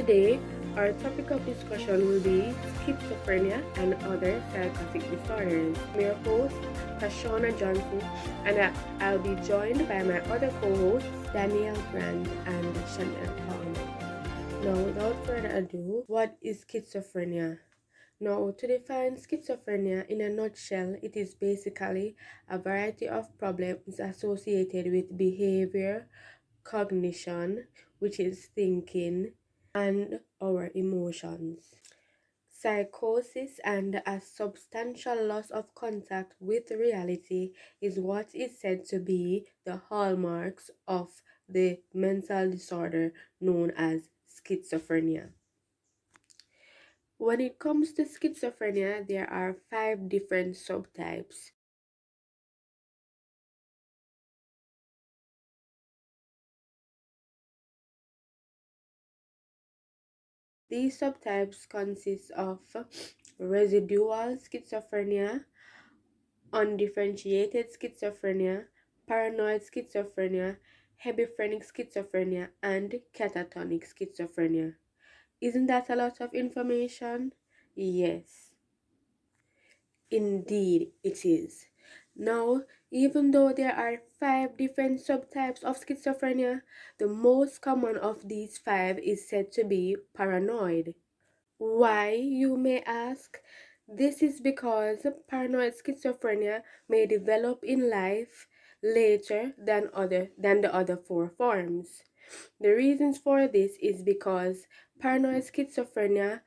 today, our topic of discussion will be schizophrenia and other psychotic disorders. I'm your host, Tashona Johnson, and I'll be joined by my other co-hosts, Danielle Brand and Chanel Palmer. Now, without further ado, what is schizophrenia? Now, to define schizophrenia in a nutshell, it is basically a variety of problems associated with behavior, cognition, which is thinking, and our emotions. Psychosis and a substantial loss of contact with reality is what is said to be the hallmarks of the mental disorder known as schizophrenia. When it comes to schizophrenia, there are 5 different subtypes. These subtypes consist of residual schizophrenia, undifferentiated schizophrenia, paranoid schizophrenia, hebephrenic schizophrenia, and catatonic schizophrenia. Isn't that a lot of information? Yes, indeed it is. Now, even though there are 5 different subtypes of schizophrenia, the most common of these 5 is said to be paranoid. Why, you may ask? This is because paranoid schizophrenia may develop in life later than the other 4 forms. The reasons for this is because paranoid schizophrenia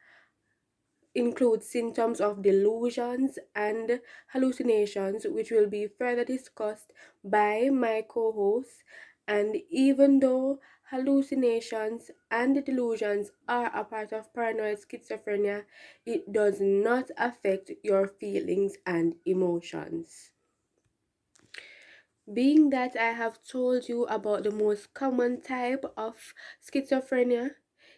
includes symptoms of delusions and hallucinations, which will be further discussed by my co-hosts. And even though hallucinations and delusions are a part of paranoid schizophrenia, it does not affect your feelings and emotions. Being that I have told you about the most common type of schizophrenia,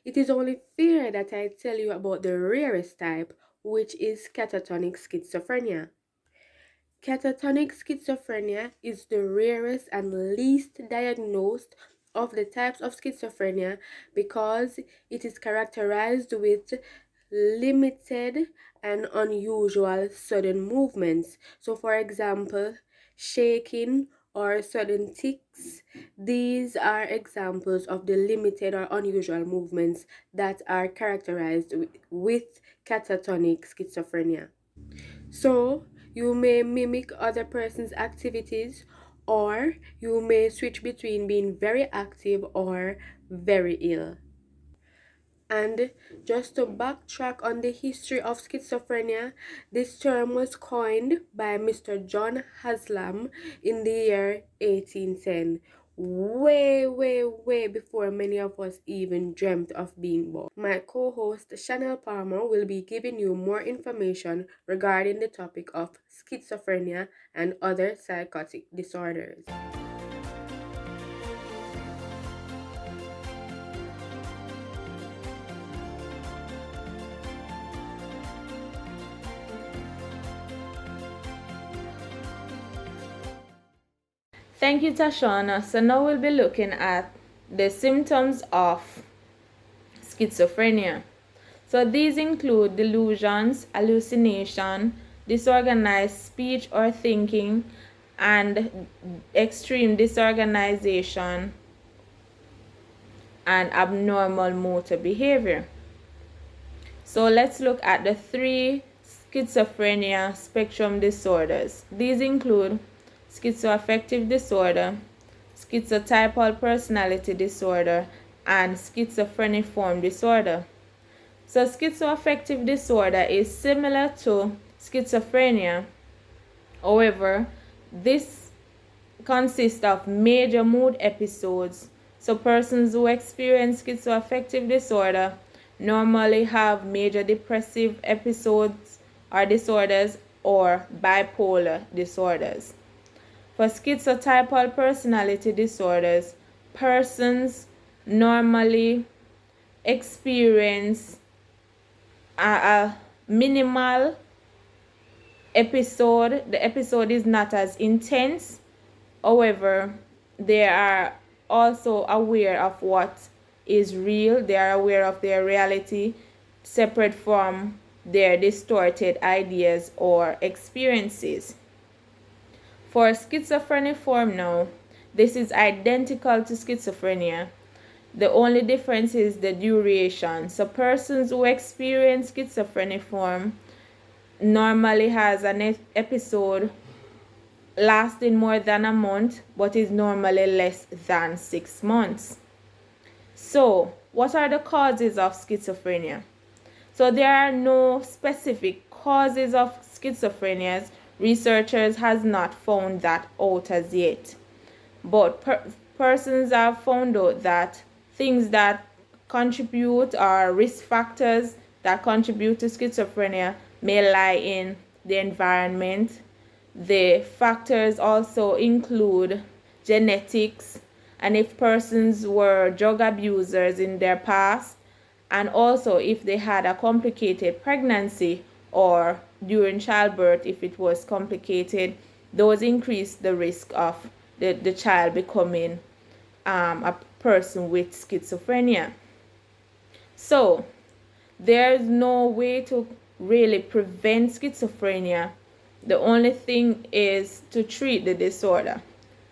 it is only fair that I tell you about the rarest type, which is catatonic schizophrenia. Catatonic schizophrenia is the rarest and least diagnosed of the types of schizophrenia because it is characterized with limited and unusual sudden movements. So, for example, shaking or sudden tics. These are examples of the limited or unusual movements that are characterized with catatonic schizophrenia. So, you may mimic other person's activities, or you may switch between being very active or very ill. And just to backtrack on the history of schizophrenia, this term was coined by Mr. John Haslam in the year 1810, way before many of us even dreamt of being born. My co-host Chanel Palmer will be giving you more information regarding the topic of schizophrenia and other psychotic disorders. Thank you, Tashana. So now we'll be looking at the symptoms of schizophrenia. So these include delusions, hallucination, disorganized speech or thinking, and extreme disorganization and abnormal motor behavior. So let's look at the 3 schizophrenia spectrum disorders. These include schizoaffective disorder, schizotypal personality disorder, and schizophreniform disorder. So schizoaffective disorder is similar to schizophrenia. However, this consists of major mood episodes. So persons who experience schizoaffective disorder normally have major depressive episodes or disorders or bipolar disorders. For schizotypal personality disorders, persons normally experience a minimal episode. The episode is not as intense. However, they are also aware of what is real, they are aware of their reality, separate from their distorted ideas or experiences. For schizophreniform now, this is identical to schizophrenia. The only difference is the duration. So persons who experience schizophreniform normally has an episode lasting more than a month, but is normally less than 6 months. So, what are the causes of schizophrenia? So there are no specific causes of schizophrenia. Researchers has not found that out as yet. But persons have found out that things that contribute or risk factors that contribute to schizophrenia may lie in the environment. The factors also include genetics, and if persons were drug abusers in their past, and also if they had a complicated pregnancy or during childbirth, if it was complicated, those increase the risk of the child becoming a person with schizophrenia. So there's no way to really prevent schizophrenia. The only thing is to treat the disorder.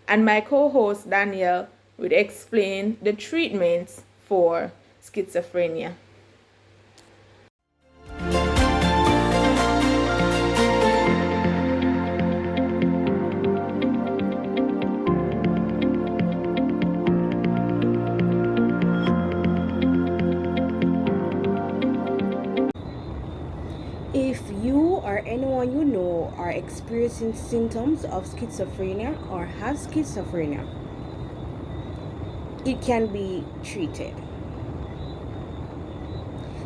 And my co-host Daniel would explain the treatments for schizophrenia. If you or anyone you know are experiencing symptoms of schizophrenia or have schizophrenia, it can be treated.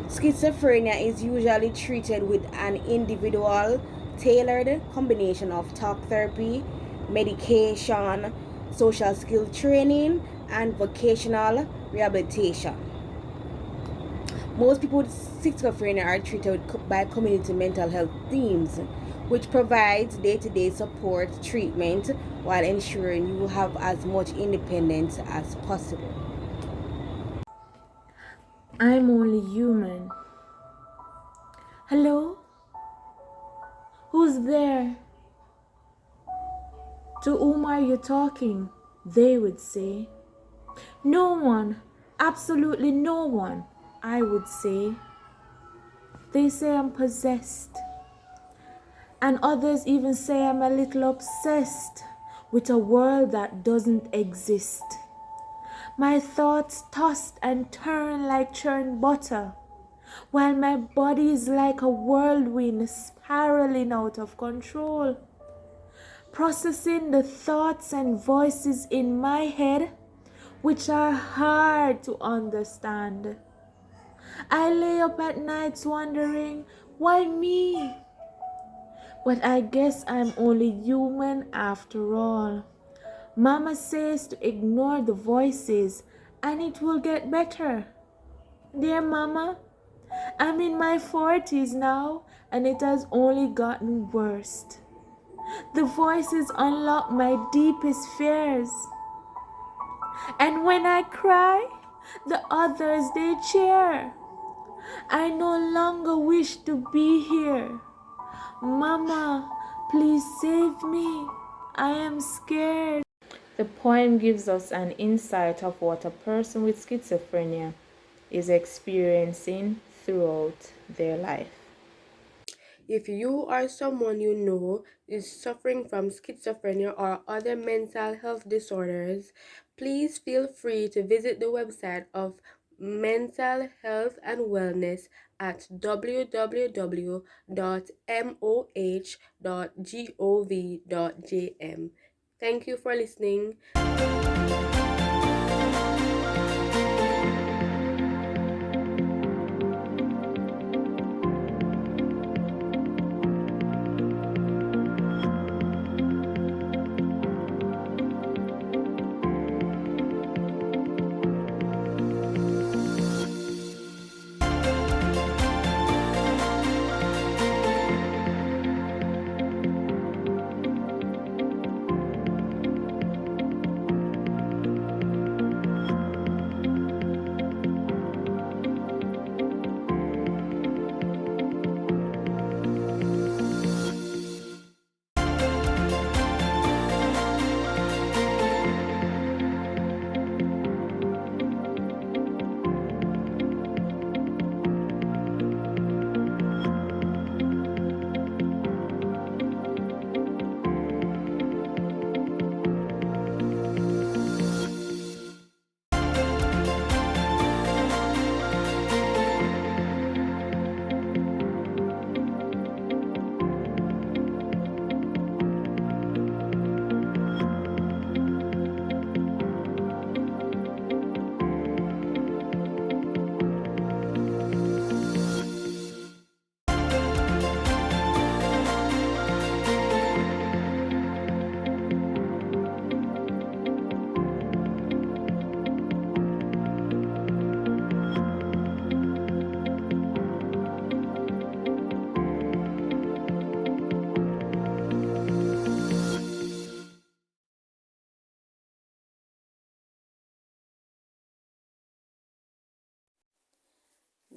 Schizophrenia is usually treated with an individual tailored combination of talk therapy, medication, social skill training, and vocational rehabilitation. Most people with schizophrenia are treated by community mental health teams, which provides day-to-day support treatment while ensuring you have as much independence as possible. I'm only human. Hello? Who's there? To whom are you talking? They would say. No one, absolutely no one, I would say. They say I'm possessed. And others even say I'm a little obsessed with a world that doesn't exist. My thoughts toss and turn like churned butter, while my body is like a whirlwind spiraling out of control. Processing the thoughts and voices in my head, which are hard to understand. I lay up at nights wondering, why me? But I guess I'm only human after all. Mama says to ignore the voices and it will get better. Dear Mama, I'm in my 40s now and it has only gotten worse. The voices unlock my deepest fears. And when I cry, the others they cheer. I no longer wish to be here. Mama, please save me. I am scared. The poem gives us an insight of what a person with schizophrenia is experiencing throughout their life. If you or someone you know is suffering from schizophrenia or other mental health disorders, please feel free to visit the website of Mental Health and Wellness at www.moh.gov.jm. Thank you for listening.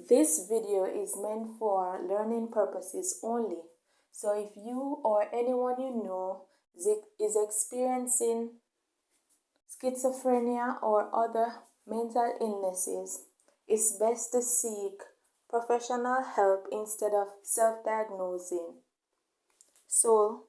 This video is meant for learning purposes only. So if you or anyone you know is experiencing schizophrenia or other mental illnesses, it's best to seek professional help instead of self-diagnosing. So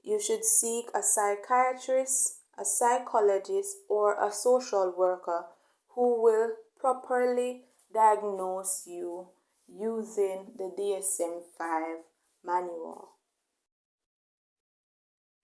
you should seek a psychiatrist, a psychologist, or a social worker who will properly diagnose you using the DSM 5 manual.